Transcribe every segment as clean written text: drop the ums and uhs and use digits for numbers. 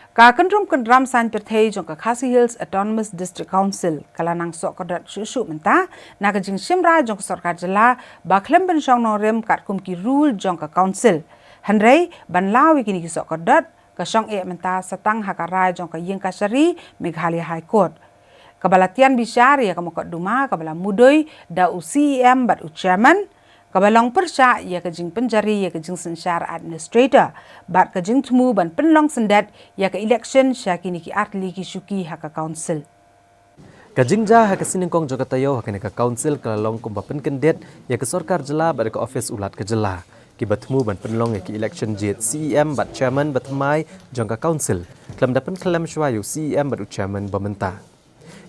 Ka kendrum kendram san perthei jong ka Khasi Hills Autonomous District Council kalanang sohkyrdot susu mentah na ka jing simra jong ka sarkar jela ba klem ben shong no rem kat kum ki rule jong ka council handrei ban lawi kini ki sohkyrdot ka shong e mentah satang hakarai jong ka Iingkashari Meghalaya High Court kabalatian bisyar ya ka mokot duma kabala mudoi da UCM bat chairman kabalong persya ya ka jing penjari ya ka jing sensar administrator bat ka jing temu ban penlong sendat ya ka election syakini ki atli ki syuki haka council kajingja haka siningkong jogatayo haka ka council kalalong kumba penkendet ya ka sarkar jela bat ka office ulat ka jela ki batmu ban penlong ya ki election jet CEM bat chairman bat mai jong ka council klam dapen klam shwayu CEM bat chairman bamenta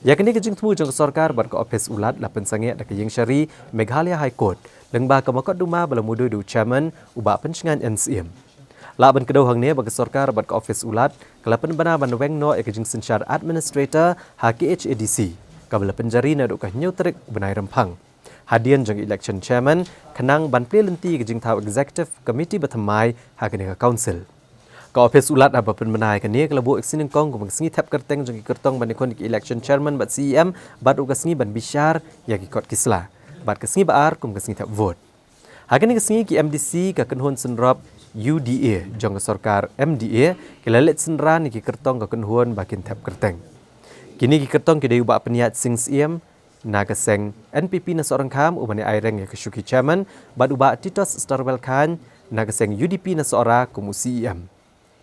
ya kini ka jing temu jong ka sarkar bat ka office ulat lapen sange da ka Iingkashari Meghalaya High Court lengba ka makot duma bala mudu du chairman uba pencengan NCM la ban kedau hang ne bagi sarkar bat ka office ulat kalapan bana ban weng no e jing sensar administrator KHADC kabala penjari na du ka nyutrik benai rempang hadian jong election chairman kenang ban ple lenti ke jing tau executive committee batamai hakene ka council ka office ulat aba pen benai ka ne kalabu eksin kong ko singi thap kerteng jong kertong ban ikon election chairman bat CEM bat u ka singi ban bisyar ya ki kot kisla bat kesengi baar kum kesengi tak vote. Hakan kesengi ki MDC ka kenhun senrop UDA jong ka sarkar MDA kelalet senra ni ki kertong ka kenhun bakin tap kerteng. Kini ki kertong ki dayu ba peniat sing CM na ka seng NPP na seorang kam ubani aireng ya ka syuki chairman bat uba Titos Starwell Khan na ka seng UDP na seorang kum CEM.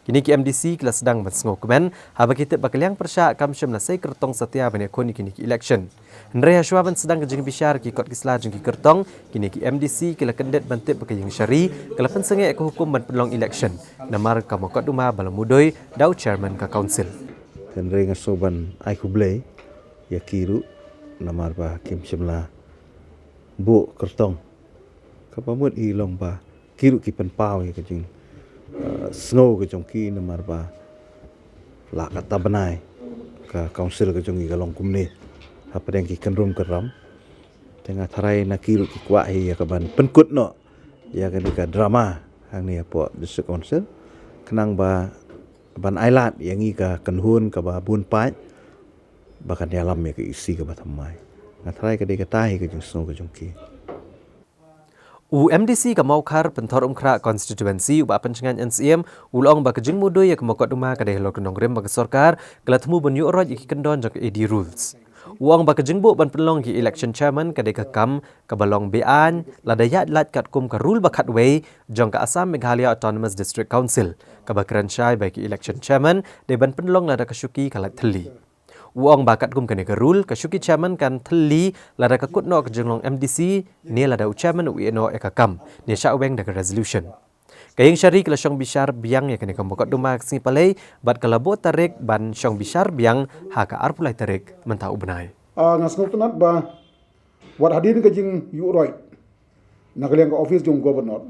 Kini ki MDC kila sedang mensengok kemen haba kita bakaliang persya kamsyam na say kertong setia bani koni kini ki election. Hendrai Hashwaban sedang kejing bisyar ki kot kisla jeng ki kertong kini ki MDC kila kendet bantip baka Iingkashari kala pensenge ke hukum ban penlong election namar ka mokot duma bala mudoi dau chairman ka council. Hendrai ngasoban ai kublai ya kiru namar ba kim shimla bu kertong kapamut ilong ba kiru ki penpau ya kejing snow ke jongki namar ba la kata benai ka council ke jongi galong kumne apa yang ki kenrum keram tengah tarai nakiru ki kwahi ya kaban penkut no ya kan ka drama hang ni apa district council kenang ba ban ailat yang i ka kenhun ka ba bun pat bahkan dalam ya ke isi ka batamai ngatarai ka de ka tahi ke jong snow ke jongki MDC ka maukar pentor umkra constituency uba pencengan NCM ulong ba kejing mudo ya kemokot duma ka deh lok nongrem ba sarkar kala temu ban yu oroj iki kendon jok AD rules uang ba kejing bu ban penlong ki election chairman ka deh ka kam ka balong bean ladayat lat kat kum ka rule ba khatway jong ka Assam Meghalaya Autonomous District Council ka ba kranchai ba ki election chairman de ban penlong lada ka syuki kalat theli uang bakat kum kene ke rule ka syuki chairman kan theli lada ka kutno ka jenglong MDC ne lada u chairman u eno ekakam ne sha weng da ka resolution ka Iingkashari kala syong bisyar biang ya kene ka mokot duma singi palai bat kala bo tarik ban syong bisyar biang ha ka arpulai tarik mentau benai ngasngok tenat ba wat hadir ka jing yu right nakaliang ka office jong governor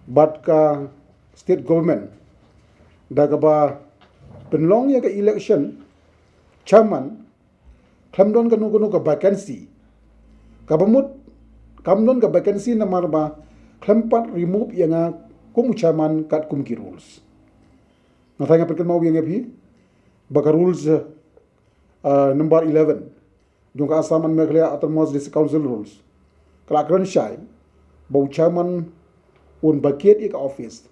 bat ka state government da ka ba penlong ya ka election chairman kamdon ka nukuno ka vacancy kabamut kamdon ka vacancy na marba klempat remove yang kum chairman kat kum ki rules natanya perken mau yang api baka rules number 11 jong ka Assam Meghalaya Autonomous District Council rules kala kran shai bau chairman un baket ik office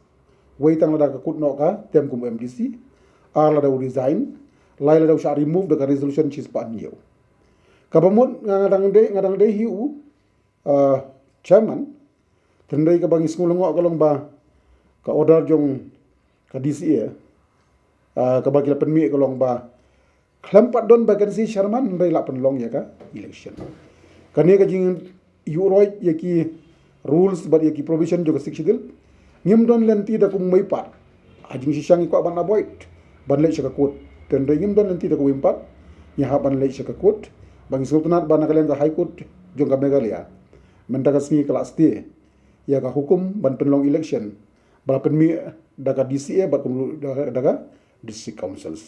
waitang lada ka kutno ka tem kum MDC lada resign laila daw siya remove the resolution chis pa niyo kabamut ngadang de hiu chairman tendai ka bangis ngulong kalong ba ka order jong ka DCA ka bagi penmi kalong ba klampat don vacancy chairman ndai la penlong ya ka election kani ka jing euroi ya ki rules ba ya ki provision jo ka sikshidil ngim don lenti da kum mai pat ajing sisang ko ban avoid ban le ka kut dan ringim don nanti dak wimpat nya haban lei syakakut bang sultanat ban kalian ka high court jong ka Meghalaya mentaga singi kelas tie ya ka hukum ban penlong election bala penmi daga DCA bat daga district councils